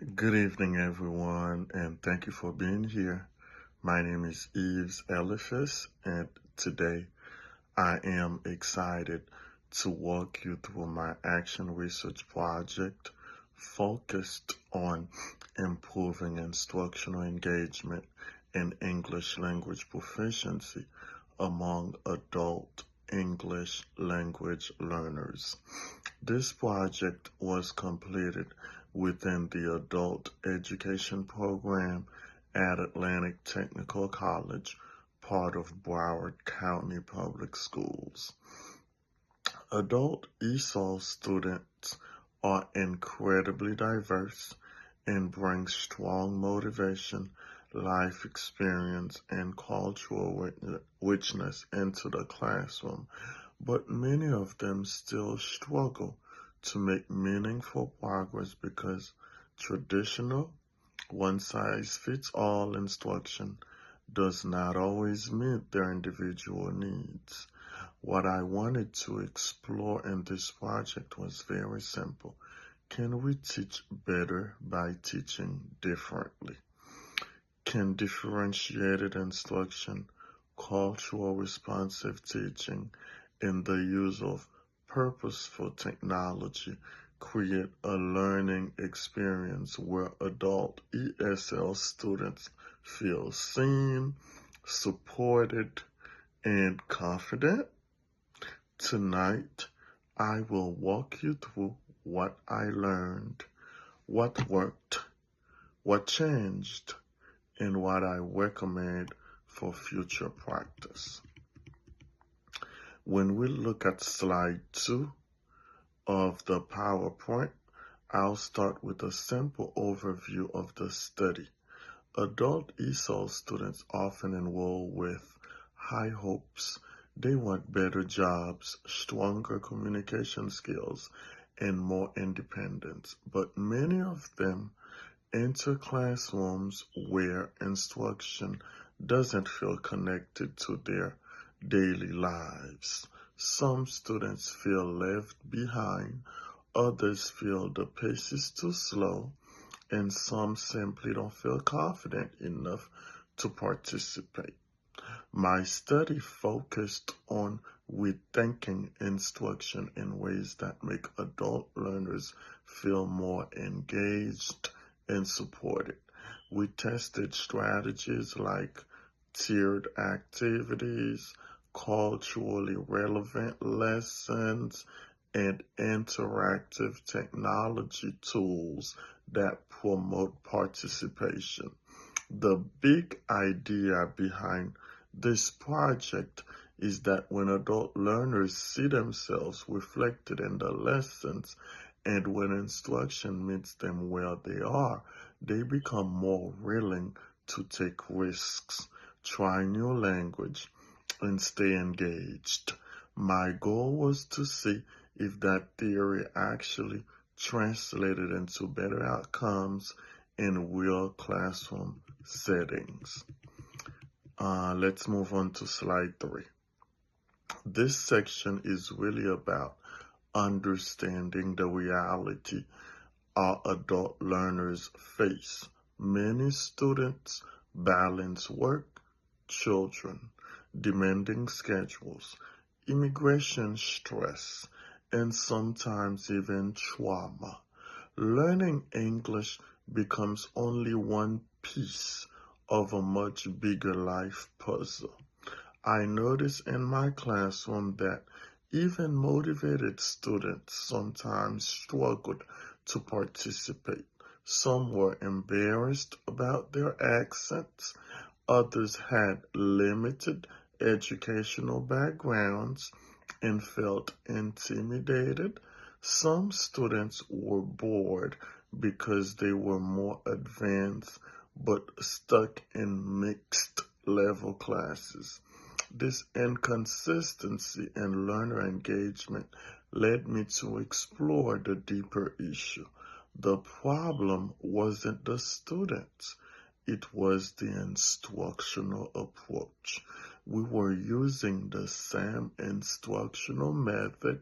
Good evening, everyone, and thank you for being here. My name is Yves Eliphas, and today I am excited to walk you through my action research project focused on improving instructional engagement and English language proficiency among adult English language learners. This project was completed within the adult education program at Atlantic Technical College, part of Broward County Public Schools. Adult ESOL students are incredibly diverse and bring strong motivation, life experience, and cultural richness into the classroom, but many of them still struggle to make meaningful progress because traditional one-size-fits-all instruction does not always meet their individual needs. What I wanted to explore in this project was very simple. Can we teach better by teaching differently? Can differentiated instruction, cultural responsive teaching, and the use of purposeful technology create a learning experience where adult ESL students feel seen, supported, and confident? Tonight, I will walk you through what I learned, what worked, what changed, and what I recommend for future practice. When we look at slide 2 of the PowerPoint, I'll start with a simple overview of the study. Adult ESOL students often enroll with high hopes. They want better jobs, stronger communication skills, and more independence. But many of them enter classrooms where instruction doesn't feel connected to their daily lives. Some students feel left behind, others feel the pace is too slow, and some simply don't feel confident enough to participate. My study focused on rethinking instruction in ways that make adult learners feel more engaged and supported. We tested strategies like tiered activities, culturally relevant lessons, and interactive technology tools that promote participation. The big idea behind this project is that when adult learners see themselves reflected in the lessons and when instruction meets them where they are, they become more willing to take risks, try new language, and stay engaged. My goal was to see if that theory actually translated into better outcomes in real classroom settings. Let's move on to slide 3. This section is really about understanding the reality our adult learners face. Many students balance work, children, demanding schedules, immigration stress, and sometimes even trauma. Learning English becomes only one piece of a much bigger life puzzle. I notice in my classroom that even motivated students sometimes struggled to participate. Some were embarrassed about their accents, others had limited educational backgrounds and felt intimidated. Some students were bored because they were more advanced but stuck in mixed level classes. This inconsistency in learner engagement led me to explore the deeper issue. The problem wasn't the students, it was the instructional approach. We were using the same instructional method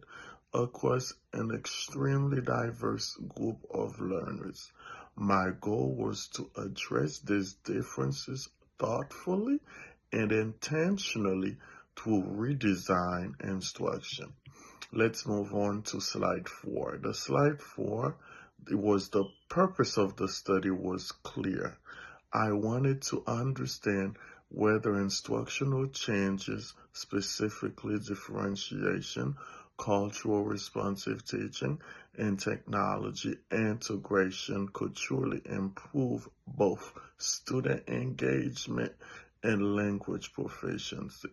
across an extremely diverse group of learners. My goal was to address these differences thoughtfully and intentionally to redesign instruction. Let's move on to slide 4. The slide 4, it was the purpose of the study was clear. I wanted to understand whether instructional changes, specifically differentiation, cultural responsive teaching, and technology integration could truly improve both student engagement and language proficiency.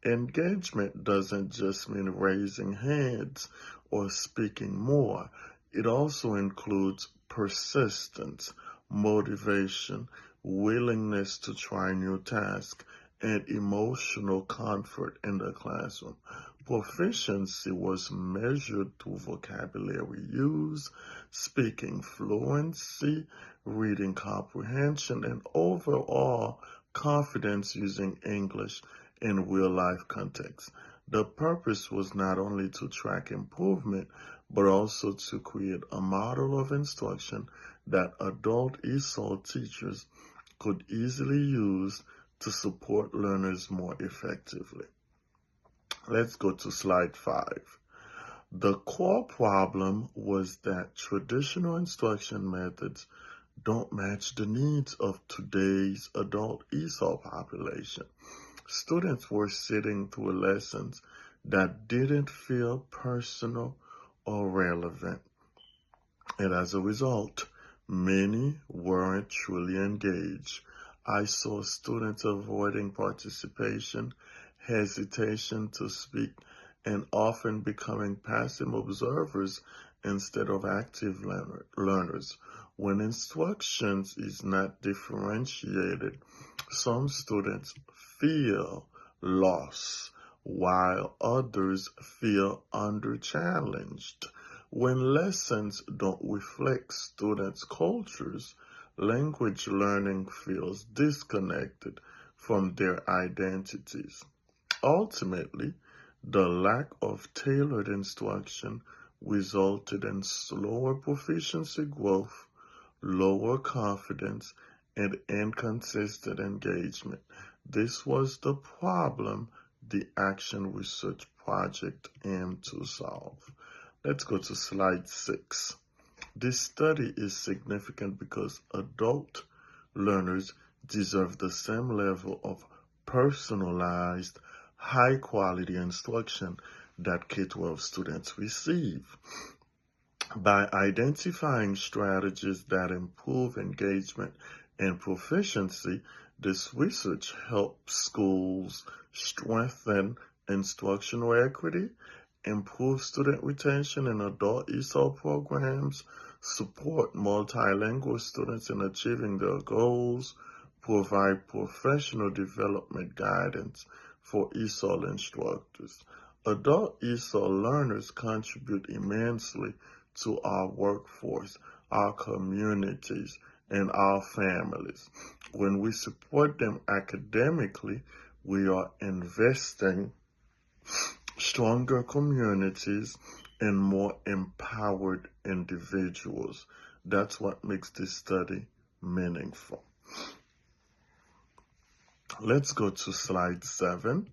Engagement doesn't just mean raising hands or speaking more. It also includes persistence, motivation, willingness to try new tasks, and emotional comfort in the classroom. Proficiency was measured through vocabulary use, speaking fluency, reading comprehension, and overall confidence using English in real-life context. The purpose was not only to track improvement, but also to create a model of instruction that adult ESOL teachers could easily use to support learners more effectively. Let's go to slide 5. The core problem was that traditional instruction methods don't match the needs of today's adult ESOL population. Students were sitting through lessons that didn't feel personal or relevant. And as a result, many weren't truly engaged. I saw students avoiding participation, hesitation to speak, and often becoming passive observers instead of active learners. When instructions is not differentiated, some students feel lost, while others feel under-challenged. When lessons don't reflect students' cultures, language learning feels disconnected from their identities. Ultimately, the lack of tailored instruction resulted in slower proficiency growth, lower confidence, and inconsistent engagement. This was the problem the Action Research Project aimed to solve. Let's go to slide 6. This study is significant because adult learners deserve the same level of personalized, high-quality instruction that K-12 students receive. By identifying strategies that improve engagement and proficiency, this research helps schools strengthen instructional equity, improve student retention in adult ESOL programs, support multilingual students in achieving their goals, provide professional development guidance for ESOL instructors. Adult ESOL learners contribute immensely to our workforce, our communities, and our families. When we support them academically, we are investing stronger communities and more empowered individuals. That's what makes this study meaningful. Let's go to slide 7.